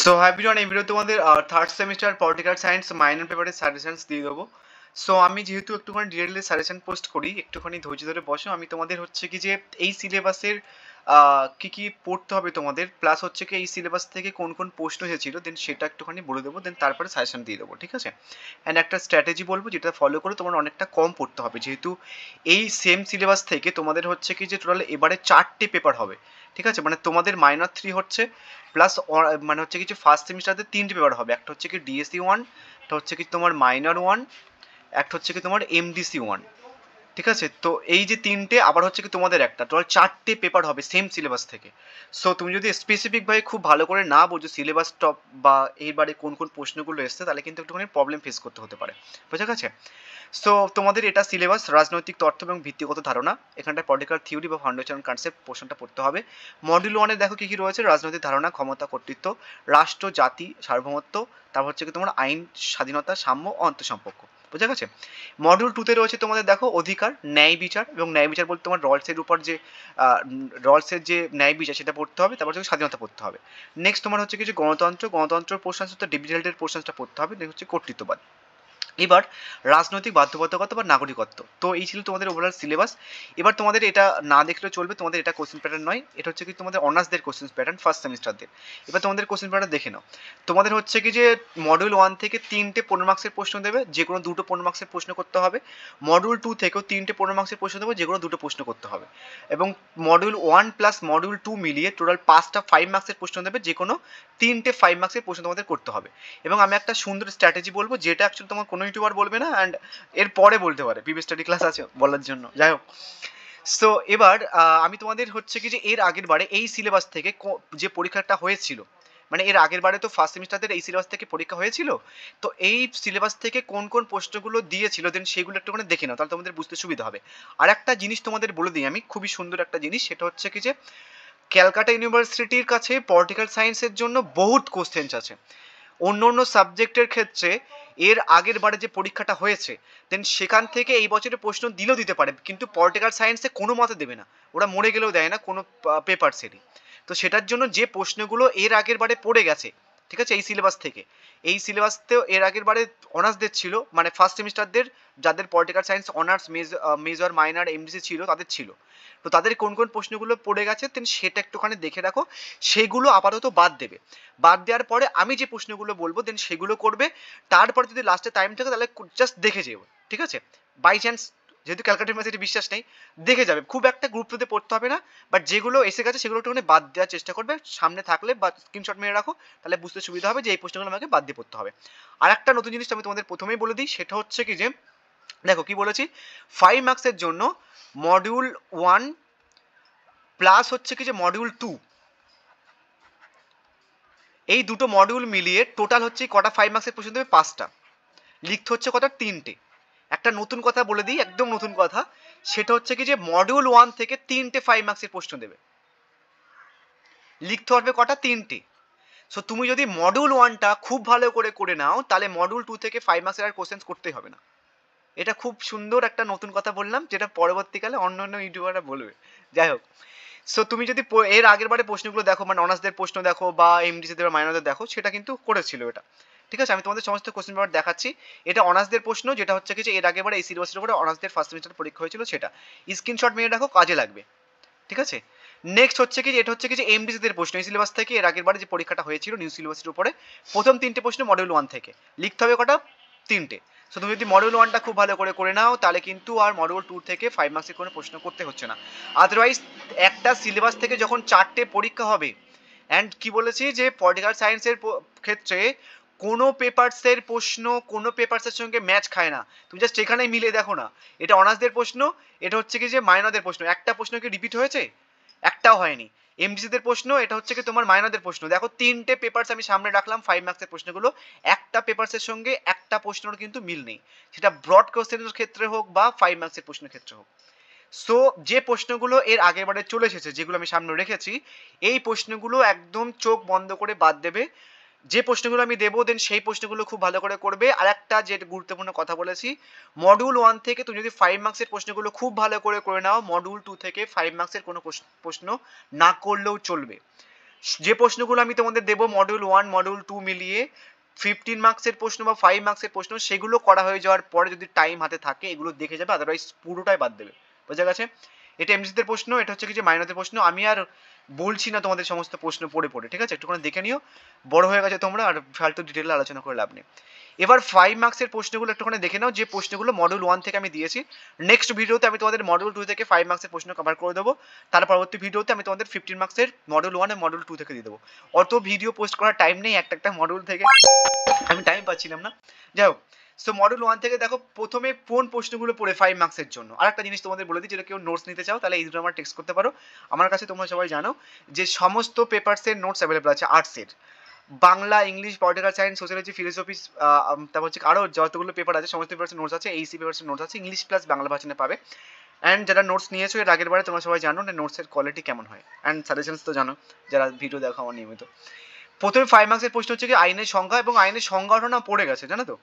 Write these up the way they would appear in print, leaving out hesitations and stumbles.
So everyone, এই video তোমাদের third semester political science minor পেপারের সাজেশনস দিয়ে দেবো। সো আমি যেহেতু একটুখানি ডিটেইলে সাজেশন পোস্ট করি, একটুখানি ধৈর্য ধরে বসো। আমি তোমাদের হচ্ছে কি যে এই সিলেবাসের কি কি পড়তে হবে তোমাদের, প্লাস হচ্ছে কি এই সিলেবাস থেকে কোন কোন প্রশ্ন এসেছিল, দেন সেটা একটুখানি বলে দেবো, দেন তারপরে সাজেশন দিয়ে দেবো, ঠিক আছে? অ্যান্ড একটা স্ট্র্যাটেজি বলবো যেটা ফলো করে তোমার অনেকটা কম পড়তে হবে, যেহেতু এই সেম সিলেবাস থেকে তোমাদের হচ্ছে কি যে টোটাল এবারে 4টে পেপার হবে, ঠিক আছে? মানে তোমাদের মাইনর 3 হচ্ছে, প্লাস মানে হচ্ছে কিছু ফার্স্ট সেমিস্টারে 3টে পেপার হবে। একটা হচ্ছে কি ডিএসসি 1, একটা হচ্ছে কি তোমার মাইনর 1, একটা হচ্ছে কি তোমার এমডিসি 1, ঠিক আছে? তো এই যে 3টে, আবার হচ্ছে কি তোমাদের একটা, টোটাল 4টে পেপার হবে সেম সিলেবাস থেকে। সো তুমি যদি স্পেসিফিকভাবে খুব ভালো করে না বোঝো সিলেবাস টপ বা এইবারে কোন কোন প্রশ্নগুলো এসছে, তাহলে কিন্তু একটুখানি প্রবলেম ফেস করতে হতে পারে, বোঝা গেছে? সো তোমাদের এটা সিলেবাস রাজনৈতিক তথ্য এবং ভিত্তিগত ধারণা, এখানটায় পলিটিক্যাল থিওরি বা ফাউন্ডেশন কনসেপ্ট পোর্শনটা পড়তে হবে। মডিউল 1-এ দেখো কি কি রয়েছে: রাজনৈতিক ধারণা, ক্ষমতা, কর্তৃত্ব, রাষ্ট্র, জাতি, সার্বভৌমত্ব, তারপর হচ্ছে কি তোমার আইন, স্বাধীনতা, সাম্য ও আন্তঃসম্পর্ক, বোঝা গেছে? মডিউল 2-তে রয়েছে তোমাদের দেখো অধিকার, ন্যায় বিচার, এবং ন্যায় বিচার বলতে তোমার রলসের উপর যে রলসের যে ন্যায় বিচার সেটা পড়তে হবে, তারপর হচ্ছে স্বাধীনতা পড়তে হবে। নেক্সট তোমার হচ্ছে কিছু গণতন্ত্র, গণতন্ত্র পোর্শন, ডিভিডেন্ডের পোর্শনটা পড়তে হবে। নেক্সট হচ্ছে কর্তৃত্ববাদ। এবার রাজনৈতিক বাধ্যবাধকতা বা নাগরিকত্ব। তো এই ছিল তোমাদের ওভারঅল সিলেবাস। এবার তোমাদের এটা না দেখলেও চলবে, তোমাদের এটা কোশ্চেন প্যাটার্ন নয়, এটা হচ্ছে কি তোমাদের অনার্সদের কোশ্চেন প্যাটার্ন, ফার্স্ট সেমিস্টারদের। এবার তোমাদের কোশ্চেন প্যাটার্ন দেখে নাও। তোমাদের হচ্ছে কি যে মডিউল 1 থেকে 3টে 15 মার্কসের প্রশ্ন দেবে, যে কোনো 2টো 15 মার্কসের প্রশ্ন করতে হবে। মডিউল 2 থেকেও 3টে 15 মার্কসের প্রশ্ন দেবে, যে কোনো 2টো প্রশ্ন করতে হবে। এবং মডিউল 1 প্লাস মডিউল 2 মিলিয়ে টোটাল 5টা 5 মার্কসের প্রশ্ন দেবে, যে কোনো 3টে 5 মার্কসের প্রশ্ন তোমাদের করতে হবে। এবং আমি একটা সুন্দর স্ট্র্যাটেজি বলবো, যেটা অ্যাকচুয়ালি তোমার কোনো ইউটিউবার বলবে না, অ্যান্ড এর পরে বলতে পারে, প্রিভিয়াস স্টাডি ক্লাস আছে বলার জন্য, যাই হোক। সো এবার আমি তোমাদের হচ্ছে কি যে এর আগের বারে এই সিলেবাস থেকে যে পরীক্ষাটা হয়েছিল, মানে এর আগের বারে তো ফার্স্ট সেমিস্টারদের এই সিলেবাস থেকে পরীক্ষা হয়েছিল, তো এই সিলেবাস থেকে কোন কোন প্রশ্নগুলো দিয়েছিল দেন সেগুলো একটুখানি দেখে নাও, তাহলে তোমাদের বুঝতে সুবিধা হবে। আর একটা জিনিস তোমাদের বলে দিই আমি, খুবই সুন্দর একটা জিনিস, সেটা হচ্ছে কি যে ক্যালকাটা ইউনিভার্সিটির কাছে পলিটিক্যাল সায়েন্সের জন্য বহুত কোশ্চেন্স আছে। অন্য অন্য সাবজেক্টের ক্ষেত্রে এর আগের বারে যে পরীক্ষাটা হয়েছে, দেন সেখান থেকে এই বছরে প্রশ্ন দিলেও দিতে পারে, কিন্তু পলিটিক্যাল সায়েন্সে কোনো মতে দেবে না, ওরা মরে গেলেও দেয় না কোনো পেপারসেরই। তো সেটার জন্য যে প্রশ্নগুলো এর আগের বারে পড়ে গেছে, ঠিক আছে, এই সিলেবাস থেকে, এই সিলেবাসতেও এর আগের বারে অনার্সদের ছিল, মানে ফার্স্ট সেমিস্টারদের, যাদের political science honours major minor MDC ছিল তাদের ছিল, তো তাদের কোন কোন প্রশ্নগুলো পড়ে গেছে দেন সেটা একটুখানি দেখে রাখো। সেগুলো আপাতত বাদ দেবে, বাদ দেওয়ার পরে আমি যে প্রশ্নগুলো বলবো দেন সেগুলো করবে। তারপরে যদি লাস্টে টাইম থাকে তাহলে জাস্ট দেখে যেও, ঠিক আছে? বাই চান্স, যেহেতু ক্যালকাটা ইউনিভার্সিটি বিশ্বাস নেই, দেখে যাবে, খুব একটা গুরুত্ব দিয়ে পড়তে হবে না। বাট যেগুলো এসে গেছে সেগুলো একটুখানি বাদ দেওয়ার চেষ্টা করবে, সামনে থাকলে বা স্ক্রিনশট মেরে রাখো, তাহলে বুঝতে সুবিধা হবে যে এই প্রশ্নগুলো আমাকে বাদ দিয়ে পড়তে হবে। আর একটা নতুন জিনিস আমি তোমাদের প্রথমেই বলে দিই, সেটা হচ্ছে কি যে দেখো কি বলেছি, 5 মার্কসের জন্য মডিউল 1 প্লাস হচ্ছে কি যে মডিউল 2, এই দুটো মডিউল মিলিয়ে টোটাল হচ্ছে কটা 5 মার্কসের প্রশ্ন দেবে? 5টা। লিখতে হচ্ছে কটা? 3টে। একটা নতুন কথা বলে দিই, একদম নতুন কথা, সেটা হচ্ছে কি যে মডিউল 1 থেকে 3টে 5 মার্কসের প্রশ্ন দেবে, লিখতে হবে কটা? 3টে। সো তুমি যদি মডিউল 1টা খুব ভালো করে করে নাও, তাহলে মডিউল 2 থেকে 5 মার্কসের আর কোশ্চেন করতেই হবে না। এটা খুব সুন্দর একটা নতুন কথা বললাম, যেটা পরবর্তীকালে অন্য অন্য ইউটিউবাররা বলবে। যাই হোক, সো তুমি যদি এর আগের বারে প্রশ্নগুলো দেখো, মানে অনার্সদের প্রশ্ন দেখো বা এমডিসিদের বা মাইনরদের দেখো, সেটা কিন্তু করেছিল এটা, ঠিক আছে? আমি তোমাদের সমস্ত কোশ্চেন পেপার দেখাচ্ছি। এটা অনার্সদের প্রশ্ন, যেটা হচ্ছে কি যে এর আগের বারে এই সিলেবাসের উপরে অনার্সদের ফার্স্ট সেমিস্টার পরীক্ষা হয়েছিল, সেটা স্ক্রিনশট মেরে রাখো, কাজে লাগবে, ঠিক আছে? নেক্সট হচ্ছে কি যে এটা হচ্ছে কি যে এমডিসিদের প্রশ্ন, এই সিলেবাস থেকে এর আগের বারে যে পরীক্ষাটা হয়েছিল নিউ সিলেবাসের উপরে, প্রথম 3টে প্রশ্ন মডিউল 1 থেকে, লিখতে হবে কটা? 3টে। সো তুমি যদি মডিউল 1টা খুব ভালো করে করে নাও, তাহলে কিন্তু আর মডিউল 2 থেকে 5 মার্কসের কোনো প্রশ্ন করতে হচ্ছে না। আদারওয়াইজ একটা সিলেবাস থেকে যখন 4টে পরীক্ষা হবে, অ্যান্ড কি বলেছি যে পলিটিক্যাল সায়েন্সের ক্ষেত্রে কোনো পেপারসের প্রশ্ন কোনো পেপারসের সঙ্গে ম্যাচ খায় না, তুমি জাস্ট এখানেই মিলে দেখো না, এটা অনার্সদের প্রশ্ন, এটা হচ্ছে কি যে মাইনরদের প্রশ্ন, একটা প্রশ্ন কি রিপিট হয়েছে? একটাও হয়নি। এমডিসিদের প্রশ্ন, এটা হচ্ছে কি তোমার মাইনরদের প্রশ্ন, দেখো 3টে পেপারস আমি সামনে রাখলাম 5 মার্কসের প্রশ্নগুলো, একটা পেপারসের সঙ্গে একটা প্রশ্নের কিন্তু মিল নেই, সেটা ব্রড কোশ্চেনের ক্ষেত্রে হোক বা 5 মার্কসের প্রশ্নের ক্ষেত্রে হোক। সো যে প্রশ্নগুলো এর আগের বারে চলে এসেছে, যেগুলো আমি সামনে রেখেছি, এই প্রশ্নগুলো একদম চোখ বন্ধ করে বাদ দেবে। যে প্রশ্নগুলো আমি দেবো দেন সেই প্রশ্নগুলো খুব ভালো করে করবে। আর একটা যে গুরুত্বপূর্ণ কথা বলেছি, মডিউল 1 থেকে তুমি যদি 5 মার্কসের প্রশ্নগুলো খুব ভালো করে করে নাও, মডিউল 2 থেকে 5 মার্কসের কোনো প্রশ্ন না করলেও চলবে। যে প্রশ্নগুলো আমি তোমাদের দেবো মডিউল 1 মডিউল 2 মিলিয়ে 15 মার্কসের প্রশ্ন বা 5 মার্কসের প্রশ্ন, সেগুলো করা হয়ে যাওয়ার পরে যদি টাইম হাতে থাকে এগুলো দেখে যাবে, আদারওয়াইজ পুরোটাই বাদ দেবে। বোঝা গেছে? এটা এমসিদের প্রশ্ন, এটা হচ্ছে কি যে মাইনরের প্রশ্ন। আমি আর বলছি না তোমাদের সমস্ত প্রশ্ন পড়ে পড়ে, ঠিক আছে? একটুখানি দেখে নিও, বড় হয়ে গেছে তোমরা, আর ফালতু ডিটেলে আলোচনা করে লাভ নেই। এবার 5 মার্কসের প্রশ্নগুলো একটুখানি দেখে নাও, যে প্রশ্নগুলো মডিউল 1 থেকে আমি দিয়েছি। নেক্সট ভিডিওতে আমি তোমাদের মডিউল 2 থেকে 5 মার্কসের প্রশ্ন কভার করে দেবো। তার পরবর্তী ভিডিওতে আমি তোমাদের 15 মার্কসের মডিউল 1 এবং মডিউল 2 থেকে দিয়ে দেবো। অত ভিডিও পোস্ট করার টাইম নেই একটা একটা মডিউল থেকে, আমি টাইম পাচ্ছিলাম না। যাই হোক, সো মডিউল 1 থেকে দেখো প্রথমে কোন প্রশ্নগুলো পড়ে 5 মার্কসের জন্য। আর একটা জিনিস তোমাদের বলে দিই, যেটা কেউ নোটস নিতে চাও তাহলে এই দুটো আমার টেক্সট করতে পারো। আমার কাছে তোমরা সবাই জানো যে সমস্ত পেপারসের নোটস অ্যাভেলেবল আছে আর্টসের। Bangla, English, political science, sociology, philosophy, তারপর হচ্ছে আরও যতগুলো পেপার আছে সমস্ত পেপারসের নোটস আছে, এইসি পেপারসের নোটস আছে, ইংলিশ প্লাস বাংলা ভার্সনে পাবে। অ্যান্ড যারা নোটস নিয়েছো এর আগের বারে তোমরা সবাই জানো না নোটসের কোয়ালিটি কেমন হয়, অ্যান্ড সাজেশনস তো জানো যারা ভিডিও দেখো আমার নিয়মিত। প্রথমে 5 মার্কসের প্রশ্ন হচ্ছে কি আইনের সংজ্ঞা, এবং আইনের সংজ্ঞাটা না পড়ে গেছে জানো তো।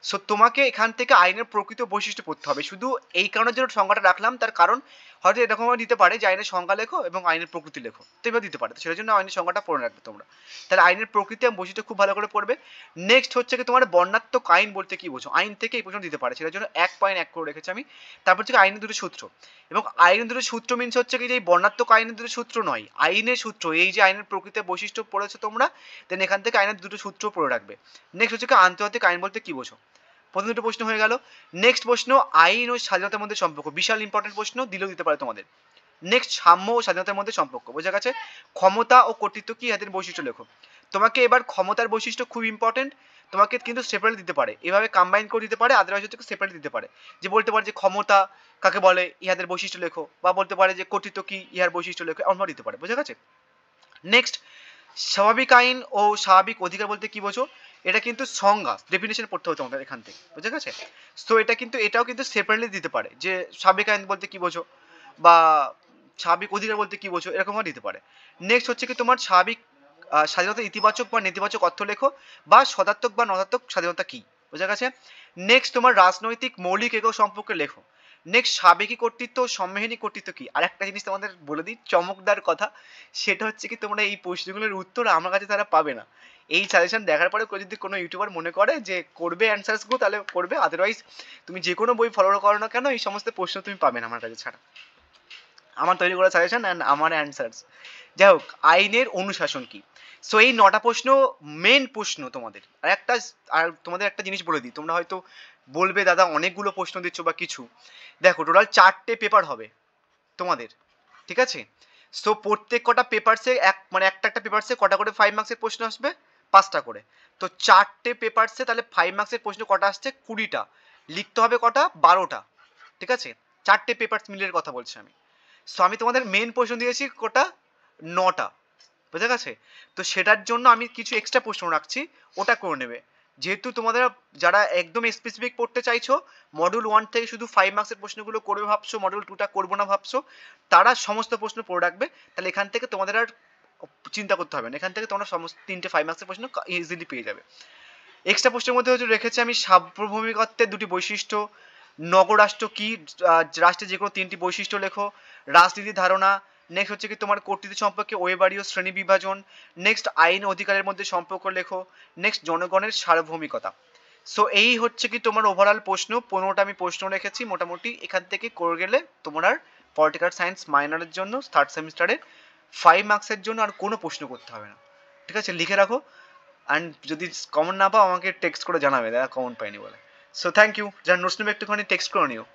সো তোমাকে এখান থেকে আইনের প্রকৃত বৈশিষ্ট্য পড়তে হবে। শুধু এই কারণের জন্য সংজ্ঞাটা রাখলাম, তার কারণ হয়তো এরকম দিতে পারে যে আইনের সংজ্ঞা লেখো এবং আইনের প্রকৃতি লেখো, তো এবার দিতে পারে, তো সেটার জন্য আইনের সংজ্ঞাটা পড়ে রাখবে তোমরা। তাহলে আইনের প্রকৃতি এবং বৈশিষ্ট্য খুব ভালো করে পড়বে। নেক্সট হচ্ছে কি তোমার বর্ণাত্মক আইন বলতে কি বোঝো, আইন থেকে এই প্রশ্ন দিতে পারে, সেটার জন্য 1.1 করে রেখেছি আমি। তারপর হচ্ছে আইনের দুটো সূত্র, এবং আইনের দুটো সূত্র মিনস হচ্ছে কি যে এই বর্ণাত্মক আইনের দুটো সূত্র নয়, আইনের সূত্র। এই যে আইনের প্রকৃতি বৈশিষ্ট্য পড়েছো তোমরা, দেন এখান থেকে আইনের দুটো সূত্র পড়ে রাখবে। নেক্সট হচ্ছে কি আন্তর্জাতিক আইন বলতে কি বোঝো, প্রথম দুটো প্রশ্ন হয়ে গেল। নেক্সট প্রশ্ন আইন ও স্বাধীনতার মধ্যে সম্পর্ক, বিশাল ইম্পর্টেন্ট প্রশ্ন, দিলেও দিতে পারে তোমাদের। নেক্সট সাম্য ও স্বাধীনতার মধ্যে সম্পর্ক, বোঝা গেছে? ক্ষমতা ও কর্তৃত্ব কি, হাতের বৈশিষ্ট্য লেখো। তোমাকে এবার ক্ষমতার বৈশিষ্ট্য খুব ইম্পর্টেন্ট, তোমাকে কিন্তু সেপারেট দিতে পারে, এভাবে কম্বাইন করে দিতে পারে, আদারওয়াইজ হচ্ছে সেপারেট দিতে পারে। যে বলতে পারে যে ক্ষমতা কাকে বলে, ইহাদের বৈশিষ্ট্য লেখো, বা বলতে পারে যে কর্তৃত্ব কি, ইহার বৈশিষ্ট্য লেখো, এমন দিতে পারে। বোঝা গেছে? নেক্সট স্বাভাবিক আইন ও স্বাভাবিক অধিকার বলতে কি বোঝো, এটা কিন্তু সংজ্ঞা ডেফিনেশন পড়তে হবে তোমাদের এখান থেকে। বুঝে গেছে? সো এটা কিন্তু এটাও কিন্তু সেপারেটলি দিতে পারে, যে স্বাভাবিক আইন বলতে কি বোঝো বা স্বাভাবিক অধিকার বলতে কি বোঝো, এরকমও দিতে পারে। নেক্সট হচ্ছে কি তোমার স্বাভাবিক স্বাধীনতা ইতিবাচক বা নেতিবাচক অর্থ লেখো, বা সদাত্মক বা নদাত্মক স্বাধীনতা কি। বোঝা গেছে? নেক্সট তোমার রাজনৈতিক মৌলিক একক সম্পর্কে লেখো। নেক্সট সাবেকি কর্তৃত্ব সম্মেহনী কর্তৃত্ব কি। আর একটা জিনিস তোমাদের বলে দিই চমকদার কথা, সেটা হচ্ছে কি তোমরা এই প্রশ্নগুলোর উত্তর আমার কাছে তারা পাবে না। এই সাজেশন দেখার পরে যদি কোনো ইউটিউবার মনে করে যে করবে অ্যান্সার্সগুলো তাহলে করবে, আদারওয়াইজ তুমি যে কোনো বই ফলো করো না কেন এই সমস্ত প্রশ্ন তুমি পাবে না আমার কাছে ছাড়া। আমার তৈরি করা সাজেশন অ্যান্ড আমার অ্যান্সার্স। যাই হোক, আইনের অনুশাসন কি। সো এই 9টা প্রশ্ন মেন প্রশ্ন তোমাদের। আর তোমাদের একটা জিনিস বলে দিই, তোমরা হয়তো বলবে দাদা অনেকগুলো প্রশ্ন দিচ্ছ বা কিছু, দেখো টোটাল 4টে পেপার হবে তোমাদের, ঠিক আছে? সো প্রত্যেক কটা পেপারসে একটা একটা পেপারসে কটা করে 5 মার্কসের প্রশ্ন আসবে, 5টা করে। তো 4টে পেপারসে তাহলে 5 মার্কসের প্রশ্ন কটা আসছে, 20টা। লিখতে হবে কটা, 12টা। ঠিক আছে? 4টে পেপারস মিলের কথা বলছি আমি। সো আমি তোমাদের মেন প্রশ্ন দিয়েছি কটা, 9টা। বুঝা গেছে? তো সেটার জন্য আমি কিছু এক্সট্রা প্রশ্ন রাখছি, ওটা করে নেবে। যেহেতু তোমাদের যারা একদম স্পেসিফিক পড়তে চাইছো, মডিউল 1 থেকে শুধু 5 মার্কসের প্রশ্নগুলো করবে ভাবছো, মডিউল 2টা করবো না ভাবছো, তারা সমস্ত প্রশ্ন পড়ে রাখবে। তাহলে এখান থেকে তোমাদের আর চিন্তা করতে হবে না, এখান থেকে তোমরা সমস্ত 3টে 5 মার্কসের প্রশ্ন ইজিলি পেয়ে যাবে। এক্সট্রা প্রশ্নের মধ্যে হচ্ছে রেখেছি আমি সার্বভৌমিকত্বের 2টি বৈশিষ্ট্য, নগরাষ্ট্র কি, রাষ্ট্রের যে কোনো 3টি বৈশিষ্ট্য লেখো, রাজনীতির ধারণা, নেক্সট হচ্ছে কি তোমার কর্তৃত্ব সম্পর্কে ওয়েবারীয় শ্রেণী বিভাজন, নেক্সট আইন অধিকারের মধ্যে সম্পর্ক লেখো, নেক্সট জনগণের সার্বভৌমিকতা। সো এই হচ্ছে কি তোমার ওভারঅল প্রশ্ন, 15টা আমি প্রশ্ন রেখেছি মোটামুটি। এখান থেকে করে গেলে তোমার আর পলিটিক্যাল সায়েন্স মাইনরের জন্য 3rd সেমিস্টারে 5 মার্কসের জন্য আর কোনো প্রশ্ন করতে হবে না। ঠিক আছে? লিখে রাখো। অ্যান্ড যদি কমন না পাও আমাকে টেক্সট করে জানাবে দাদা কমন পাইনি বলে। সো থ্যাংক ইউ, যারা নোটস নেবে একটুখানি টেক্সট করে নিও।